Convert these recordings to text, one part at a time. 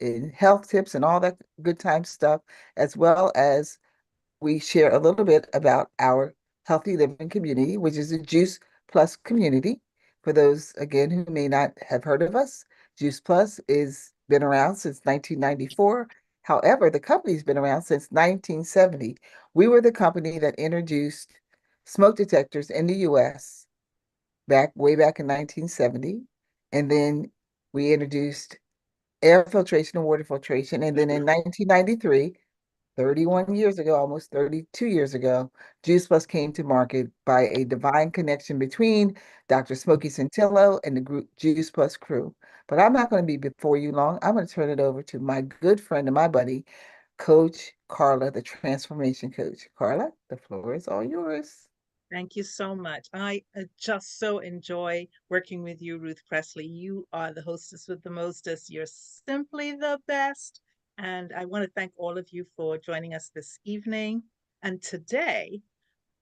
in health tips and all that good time stuff, as well as we share a little bit about our healthy living community, which is a Juice Plus community. For those, again, who may not have heard of us, Juice Plus is been around since 1994. However, the company's been around since 1970. We were the company that introduced smoke detectors in the US way back in 1970. And then we introduced air filtration and water filtration. And then in 1993, 31 years ago, almost 32 years ago, Juice Plus came to market by a divine connection between Dr. Smokey Centillo and the group Juice Plus crew. But I'm not going to be before you long. I'm going to turn it over to my good friend and my buddy, Coach Carla, the transformation coach. Carla, the floor is all yours. Thank you so much. I just so enjoy working with you, Ruth Presley. You are the hostess with the mostest. You're simply the best. And I want to thank all of you for joining us this evening. And today,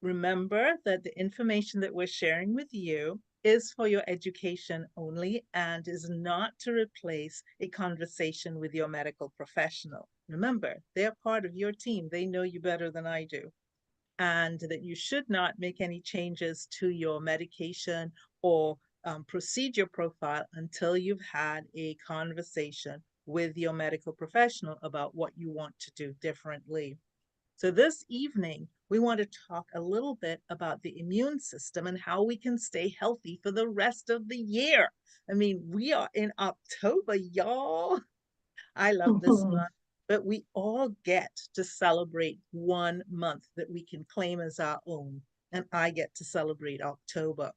remember that the information that we're sharing with you is for your education only and is not to replace a conversation with your medical professional. Remember, they're part of your team. They know you better than I do, and that you should not make any changes to your medication or procedure profile until you've had a conversation with your medical professional about what you want to do differently. So, this evening, we want to talk a little bit about the immune system and how we can stay healthy for the rest of the year. I mean, we are in October, y'all. I love this month, but we all get to celebrate one month that we can claim as our own. And I get to celebrate October.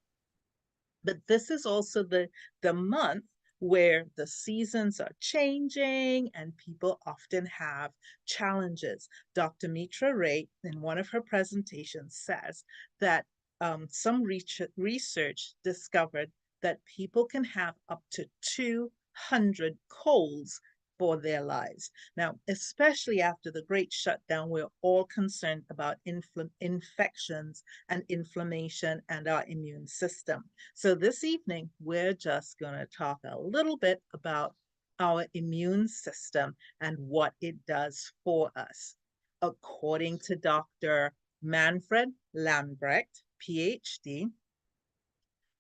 But this is also the month where the seasons are changing and people often have challenges. Dr. Mitra Ray, in one of her presentations, says that some research discovered that people can have up to 200 colds for their lives. Now, especially after the great shutdown, we're all concerned about infections and inflammation and our immune system. So, this evening, we're just going to talk a little bit about our immune system and what it does for us. According to Dr. Manfred Lambrecht, PhD,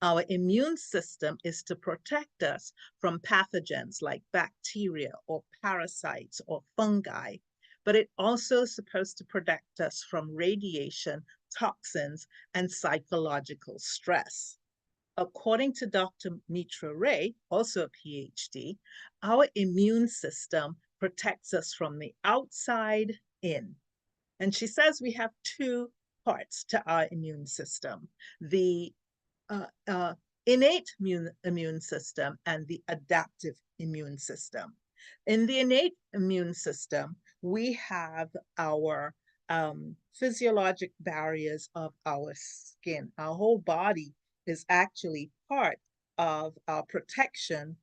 our immune system is to protect us from pathogens like bacteria or parasites or fungi, but it also is supposed to protect us from radiation, toxins, and psychological stress. According to Dr. Mitra Ray, also a PhD, our immune system protects us from the outside in. And she says we have two parts to our immune system: the uh, uh, innate immune system and the adaptive immune system. In the innate immune system, we have our physiologic barriers of our skin. Our whole body is actually part of our protection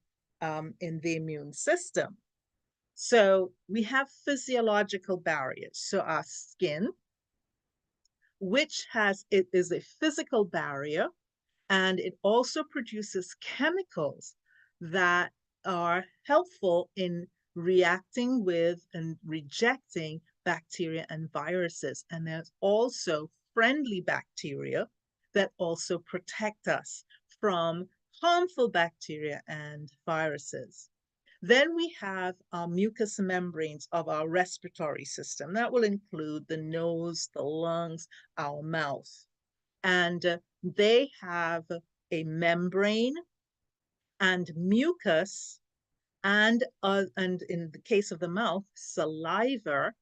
in the immune system. So we have physiological barriers. So our skin, which it is a physical barrier, and it also produces chemicals that are helpful in reacting with and rejecting bacteria and viruses. And there's also friendly bacteria that also protect us from harmful bacteria and viruses. Then we have our mucous membranes of our respiratory system. That will include the nose, the lungs, our mouth. And they have a membrane and mucus, and in the case of the mouth, saliva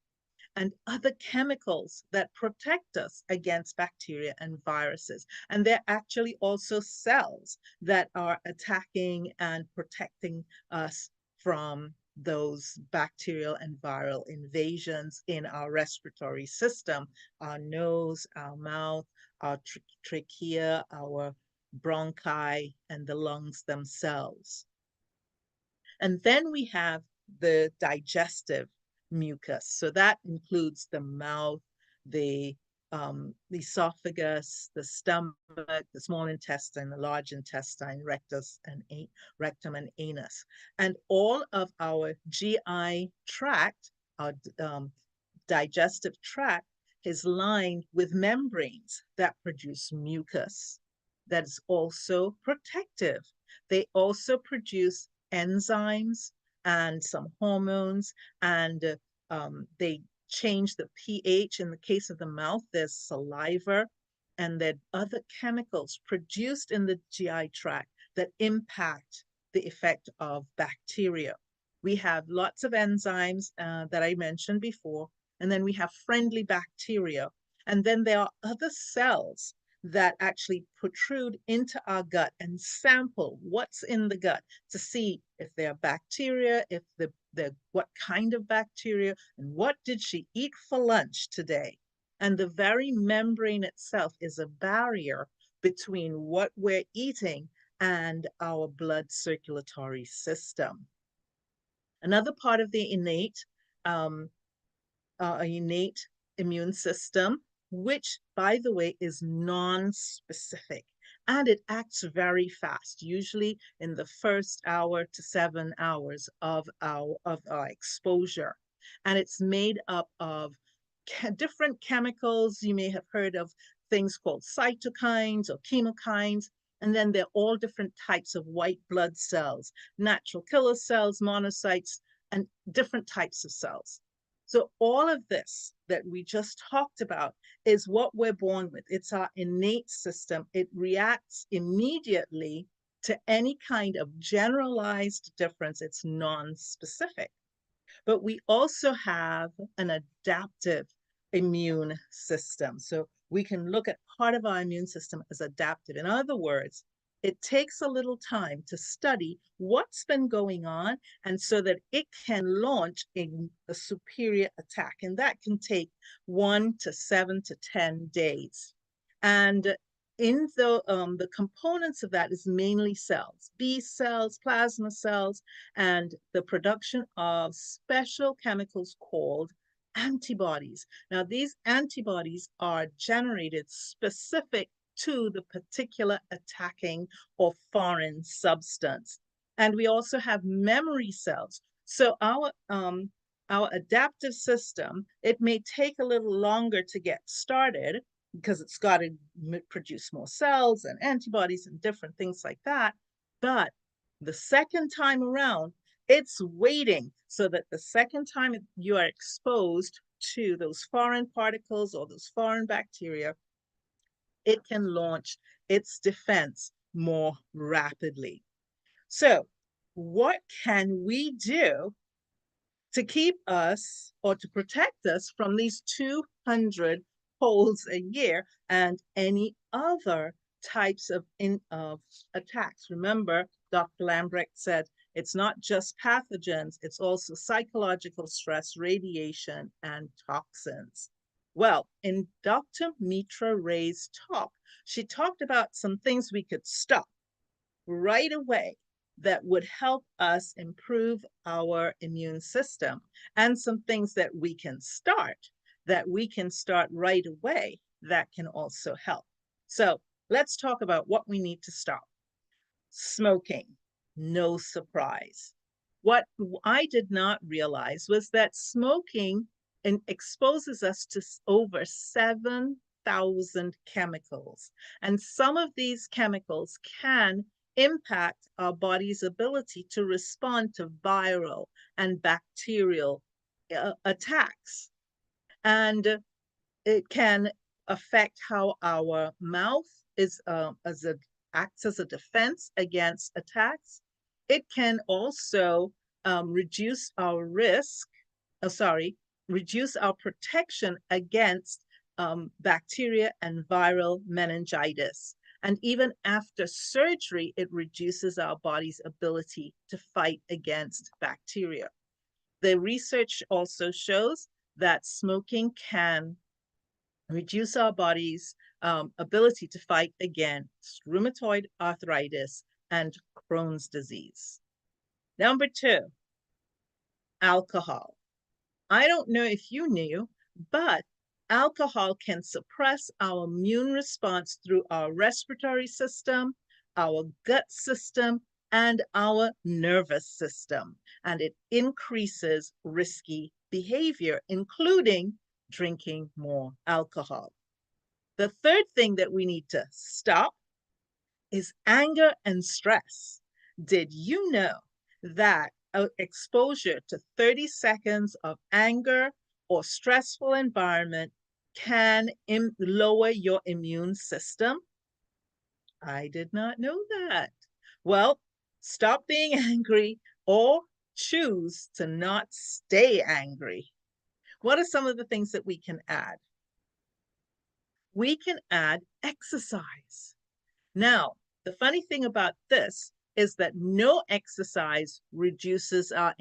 and other chemicals that protect us against bacteria and viruses. And they're actually also cells that are attacking and protecting us from those bacterial and viral invasions in our respiratory system: our nose, our mouth, our trachea, our bronchi, and the lungs themselves. And then we have the digestive mucus. So that includes the mouth, the the esophagus, the stomach, the small intestine, the large intestine, rectum and anus. And all of our GI tract, our digestive tract, is lined with membranes that produce mucus that is also protective. They also produce enzymes and some hormones, and they change the pH. In the case of the mouth, there's saliva, and then other chemicals produced in the GI tract that impact the effect of bacteria. We have lots of enzymes that I mentioned before, and then we have friendly bacteria. And then there are other cells that actually protrude into our gut and sample what's in the gut to see if there are bacteria, if the what kind of bacteria, and what did she eat for lunch today. And the very membrane itself is a barrier between what we're eating and our blood circulatory system. Another part of the um, innate immune system, which, by the way, is non-specific. And it acts very fast, usually in the first hour to 7 hours of our exposure. And it's made up of different chemicals. You may have heard of things called cytokines or chemokines. And then they're all different types of white blood cells, natural killer cells, monocytes, and different types of cells. So all of this that we just talked about is what we're born with. It's our innate system. It reacts immediately to any kind of generalized difference. It's non-specific. But we also have an adaptive immune system. So we can look at part of our immune system as adaptive. In other words, it takes a little time to study what's been going on, and so that it can launch a superior attack. And that can take 1 to 7 to 10 days. And in the components of that is mainly cells, B cells, plasma cells, and the production of special chemicals called antibodies. Now, these antibodies are generated specific to the particular attacking or foreign substance. And we also have memory cells. So our adaptive system, it may take a little longer to get started because it's got to produce more cells and antibodies and different things like that. But the second time around, it's waiting so that the second time you are exposed to those foreign particles or those foreign bacteria, it can launch its defense more rapidly. So, what can we do to keep us or to protect us from these 200 colds a year and any other types of attacks? Remember, Dr. Lambrecht said it's not just pathogens, it's also psychological stress, radiation, and toxins. Well, in Dr. Mitra Ray's talk, she talked about some things we could stop right away that would help us improve our immune system, and some things that we can start right away that can also help. So let's talk about what we need to stop. Smoking, no surprise. What I did not realize was that smoking exposes us to over 7,000 chemicals. And some of these chemicals can impact our body's ability to respond to viral and bacterial attacks. And it can affect how our mouth acts as a defense against attacks. It can also reduce our reduce our protection against bacteria and viral meningitis. And even after surgery, it reduces our body's ability to fight against bacteria. The research also shows that smoking can reduce our body's ability to fight against rheumatoid arthritis and Crohn's disease. Number 2, alcohol. I don't know if you knew, but Alcohol can suppress our immune response through our respiratory system, our gut system, and our nervous system. And it increases risky behavior, including drinking more alcohol. The third thing that we need to stop is anger and stress. Did you know that exposure to 30 seconds of anger or stressful environment can lower your immune system? I did not know that. Well, stop being angry or choose to not stay angry. What are some of the things that we can add? We can add exercise. Now, the funny thing about this is that no exercise reduces our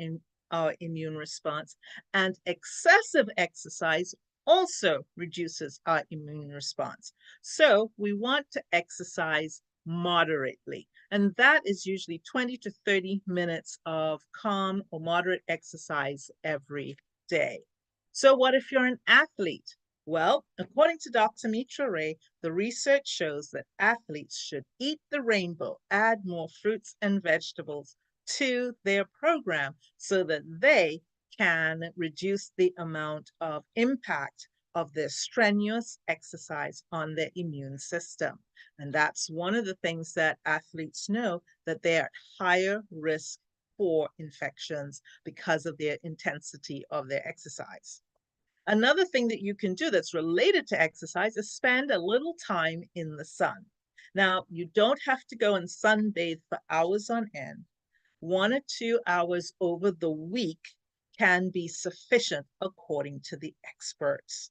immune response, and excessive exercise also reduces our immune response. So we want to exercise moderately, and that is usually 20 to 30 minutes of calm or moderate exercise every day. So what if you're an athlete? Well, according to Dr. Mitra Ray, the research shows that athletes should eat the rainbow, add more fruits and vegetables to their program so that they can reduce the amount of impact of their strenuous exercise on their immune system. And that's one of the things that athletes know, that they're at higher risk for infections because of their intensity of their exercise. Another thing that you can do that's related to exercise is spend a little time in the sun. Now, you don't have to go and sunbathe for hours on end. 1 or 2 hours over the week can be sufficient according to the experts.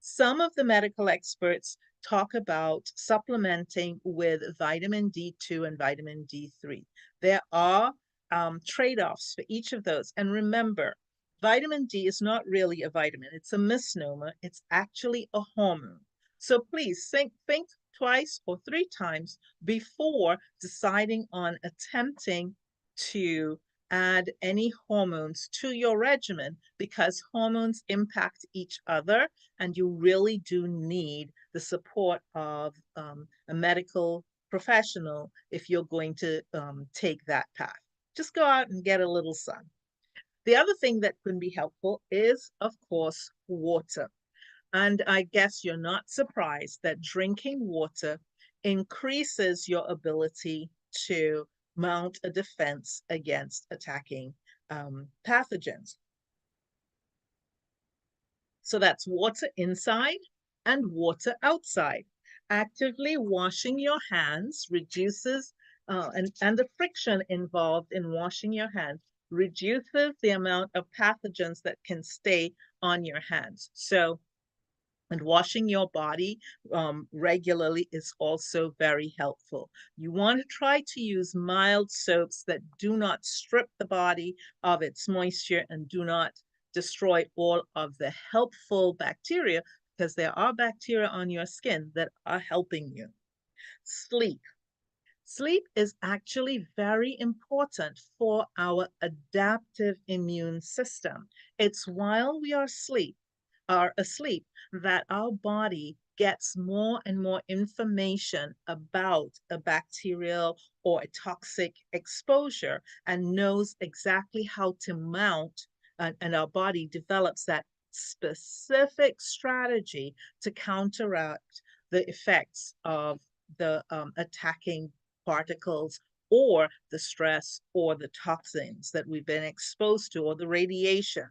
Some of the medical experts talk about supplementing with vitamin D2 and vitamin D3. There are trade-offs for each of those. And remember, vitamin D is not really a vitamin. It's a misnomer. It's actually a hormone. So please think twice or 3 times before deciding on attempting to add any hormones to your regimen, because hormones impact each other and you really do need the support of a medical professional if you're going to take that path. Just go out and get a little sun. The other thing that can be helpful is, of course, water. And I guess you're not surprised that drinking water increases your ability to mount a defense against attacking pathogens. So that's water inside and water outside. Actively washing your hands reduces, and the friction involved in washing your hands reduces the amount of pathogens that can stay on your hands. So, and washing your body regularly is also very helpful. You want to try to use mild soaps that do not strip the body of its moisture and do not destroy all of the helpful bacteria, because there are bacteria on your skin that are helping you. Sleep. Sleep is actually very important for our adaptive immune system. It's while we are asleep that our body gets more and more information about a bacterial or a toxic exposure and knows exactly how to mount, and our body develops that specific strategy to counteract the effects of the attacking particles or the stress or the toxins that we've been exposed to, or the radiation.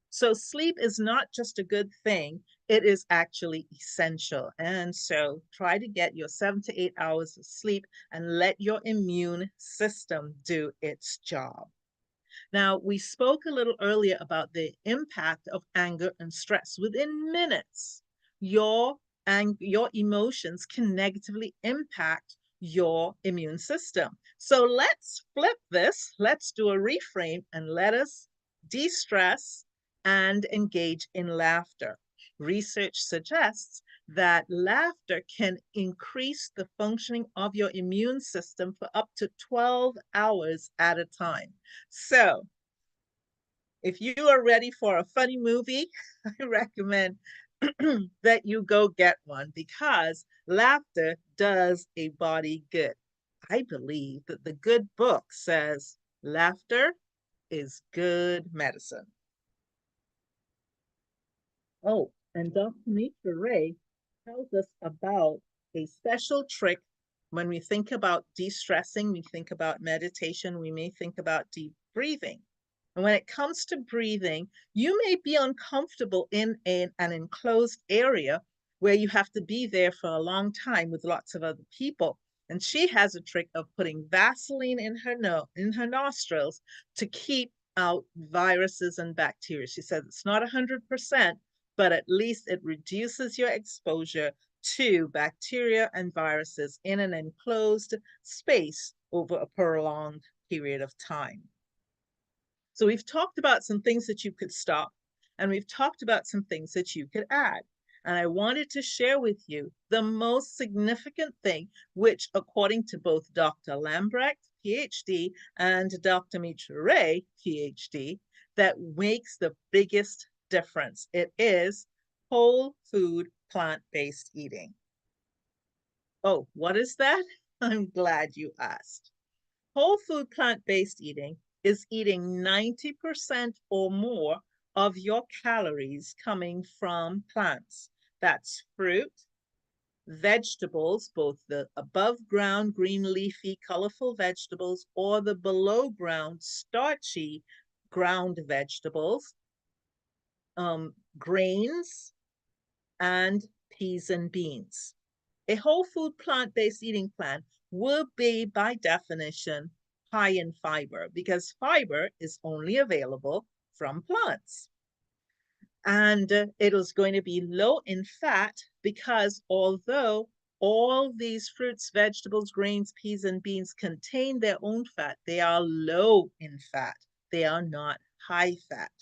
So sleep is not just a good thing, it is actually essential. And so try to get your 7 to 8 hours of sleep and let your immune system do its job. Now, we spoke a little earlier about the impact of anger and stress. Within minutes, your emotions can negatively impact your immune system. So let's flip this. Let's do a reframe and let us de-stress and engage in laughter. Research suggests that laughter can increase the functioning of your immune system for up to 12 hours at a time. So if you are ready for a funny movie, I recommend that you go get one because laughter does a body good. I believe that the good book says laughter is good medicine. Oh, and Dr. Mitra Ray tells us about a special trick when we think about de-stressing, we think about meditation, we may think about deep breathing. And when it comes to breathing, you may be uncomfortable in an enclosed area where you have to be there for a long time with lots of other people. And she has a trick of putting Vaseline in her nostrils to keep out viruses and bacteria. She says it's not 100%, but at least it reduces your exposure to bacteria and viruses in an enclosed space over a prolonged period of time. So we've talked about some things that you could stop, and we've talked about some things that you could add. And I wanted to share with you the most significant thing, which according to both Dr. Lambrecht, PhD, and Dr. Mitra Ray, PhD, that makes the biggest difference. It is whole food, plant-based eating. Oh, what is that? I'm glad you asked. Whole food plant-based eating is eating 90% or more of your calories coming from plants. That's fruit, vegetables, both the above ground green leafy colorful vegetables or the below ground starchy ground vegetables, grains, and peas and beans. A whole food plant-based eating plan will be, by definition, high in fiber because fiber is only available from plants. And it is going to be low in fat because although all these fruits, vegetables, grains, peas, and beans contain their own fat, they are low in fat. They are not high fat.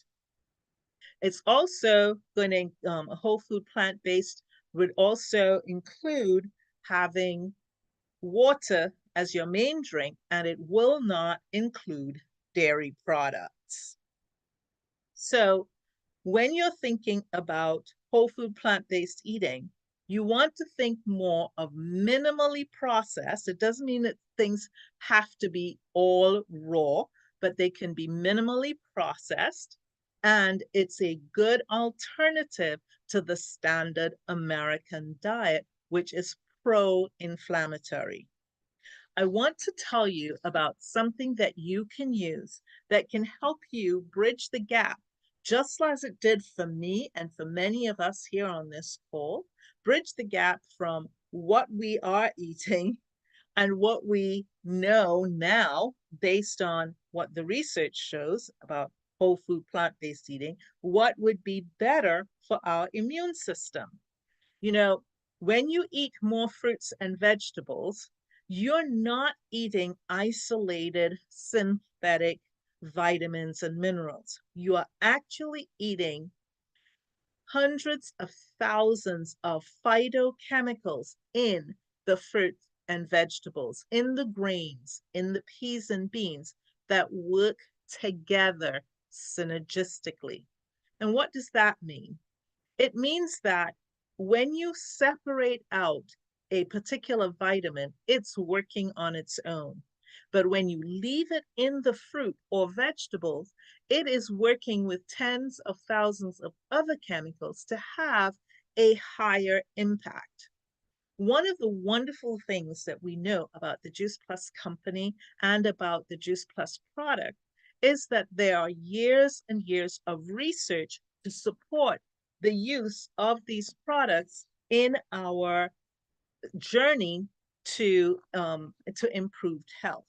It's also going to, a whole food plant-based would also include having water as your main drink, and it will not include dairy products. So when you're thinking about whole food plant-based eating, you want to think more of minimally processed. It doesn't mean that things have to be all raw, but they can be minimally processed. And it's a good alternative to the standard American diet, which is pro-inflammatory. I want to tell you about something that you can use that can help you bridge the gap, just as it did for me and for many of us here on this call, bridge the gap from what we are eating and what we know now based on what the research shows about whole food plant-based eating, what would be better for our immune system. You know, when you eat more fruits and vegetables, you're not eating isolated synthetic vitamins and minerals. You are actually eating hundreds of thousands of phytochemicals in the fruits and vegetables, in the grains, in the peas and beans that work together synergistically. And what does that mean? It means that when you separate out a particular vitamin, it's working on its own. But when you leave it in the fruit or vegetables, it is working with tens of thousands of other chemicals to have a higher impact. One of the wonderful things that we know about the Juice Plus company and about the Juice Plus product is that there are years and years of research to support the use of these products in our journey to improved health.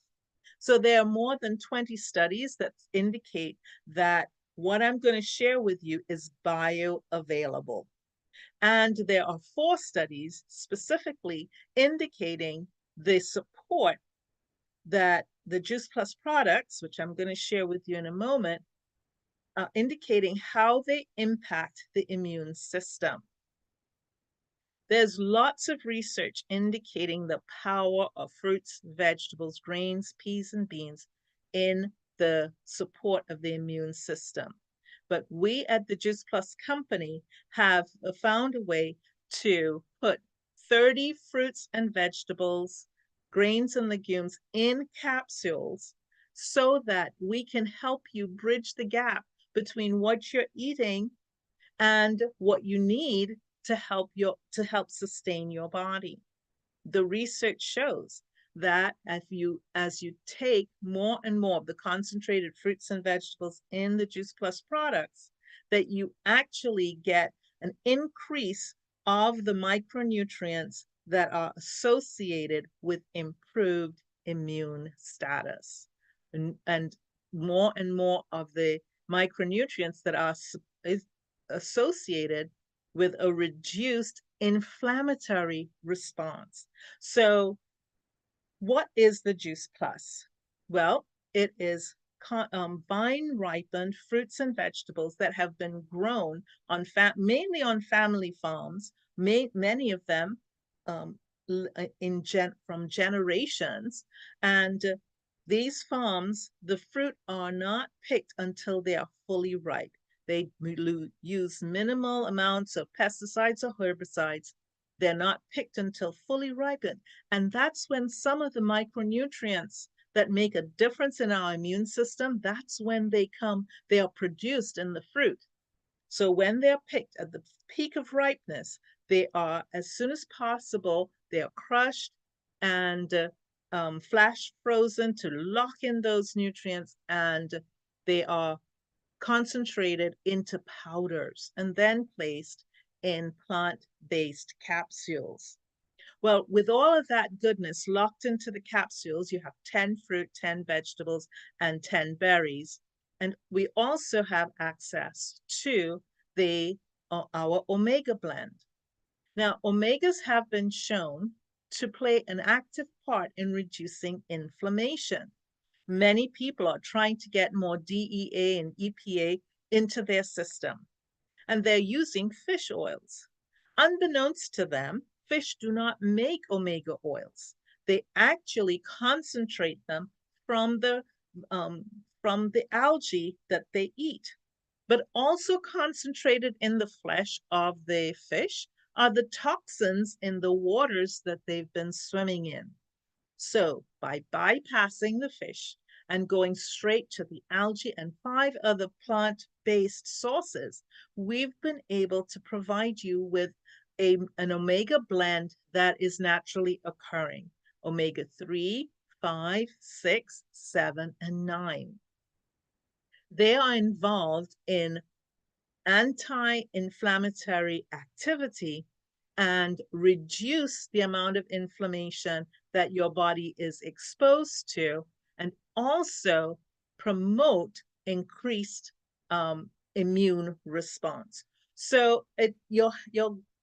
So there are more than 20 studies that indicate that what I'm going to share with you is bioavailable. And there are 4 studies specifically indicating the support that the Juice Plus products, which I'm going to share with you in a moment, indicating how they impact the immune system. There's lots of research indicating the power of fruits, vegetables, grains, peas, and beans in the support of the immune system. But we at the Juice Plus company have found a way to put 30 fruits and vegetables, grains and legumes in capsules so that we can help you bridge the gap between what you're eating and what you need to help sustain your body. The research shows that as you take more and more of the concentrated fruits and vegetables in the Juice Plus products, that you actually get an increase of the micronutrients that are associated with improved immune status. And more and more of the micronutrients that are associated with a reduced inflammatory response. So, what is the Juice Plus? Well, it is vine ripened fruits and vegetables that have been grown on mainly on family farms, many of them um, from generations. And these farms, the fruit are not picked until they are fully ripe. They use minimal amounts of pesticides or herbicides. They're not picked until fully ripened. And that's when some of the micronutrients that make a difference in our immune system, that's when they are produced in the fruit. So when they're picked at the peak of ripeness, they are, as soon as possible, they are crushed and flash frozen to lock in those nutrients, and they are concentrated into powders and then placed in plant-based capsules. Well, with all of that goodness locked into the capsules, you have 10 fruit, 10 vegetables, and 10 berries. And we also have access to our omega blend. Now, omegas have been shown to play an active part in reducing inflammation. Many people are trying to get more DEA and EPA into their system, and they're using fish oils. Unbeknownst to them, fish do not make omega oils. They actually concentrate them from the um, from the algae that they eat. But also concentrated in the flesh of the fish are the toxins in the waters that they've been swimming in. So, by bypassing the fish and going straight to the algae and 5 other plant based sources, we've been able to provide you with an omega blend that is naturally occurring omega 3, 5, 6, 7, and 9. They are involved in anti-inflammatory activity and reduce the amount of inflammation that your body is exposed to, and also promote increased immune response. So you're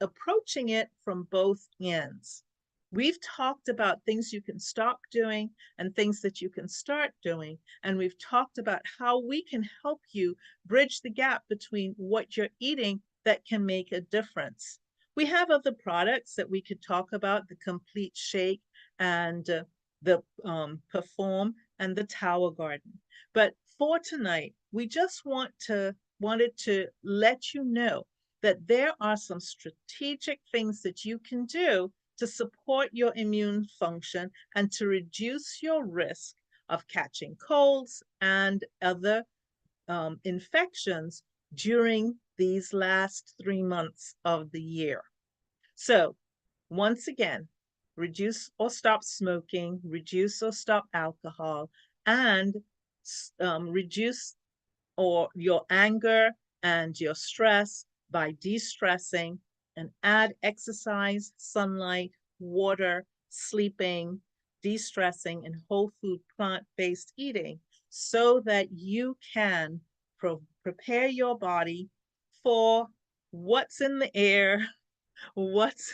approaching it from both ends. We've talked about things you can stop doing and things that you can start doing. And we've talked about how we can help you bridge the gap between what you're eating that can make a difference. We have other products that we could talk about, the Complete Shake and the Perform and the Tower Garden. But for tonight, we just wanted to let you know that there are some strategic things that you can do to support your immune function and to reduce your risk of catching colds and other infections during these last 3 months of the year. So, once again, reduce or stop smoking, reduce or stop alcohol, and reduce your anger and your stress by de-stressing, and add exercise, sunlight, water, sleeping, de-stressing, and whole food plant-based eating so that you can prepare your body for what's in the air, what's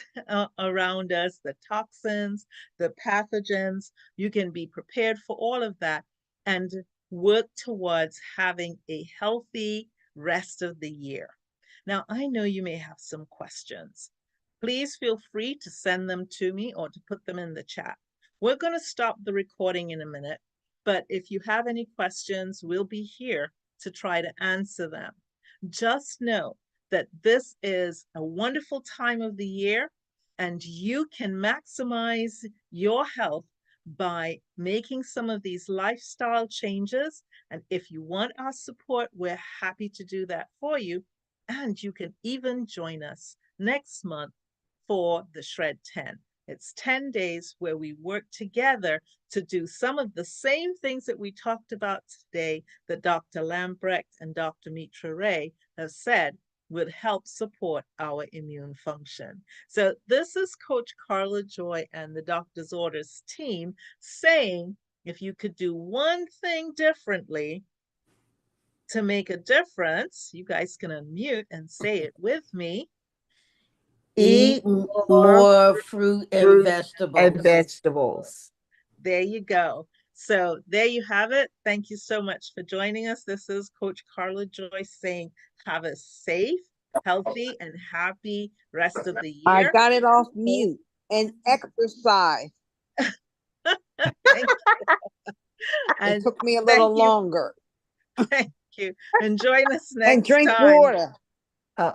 around us, the toxins, the pathogens. You can be prepared for all of that and work towards having a healthy rest of the year. Now, I know you may have some questions. Please feel free to send them to me or to put them in the chat. We're going to stop the recording in a minute, but if you have any questions, we'll be here to try to answer them. just know that this is a wonderful time of the year and you can maximize your health by making some of these lifestyle changes. And if you want our support, we're happy to do that for you. And you can even join us next month for the Shred 10. It's 10 days where we work together to do some of the same things that we talked about today that Dr. Lambrecht and Dr. Mitra Ray have said would help support our immune function. So this is Coach Carla Joy and the Doctor's Orders team saying, if you could do one thing differently to make a difference, you guys can unmute and say it with me. Eat Eat more more fruit and fruit and vegetables. vegetables. There you go. So there you have it. Thank you so much for joining us. This is Coach Carla Joyce saying, have a safe, healthy, and happy rest of the I year. got it off mute. And exercise. Thank you. It And took me a thank little you. longer. Thank you. And join us And next drink time. water. Uh,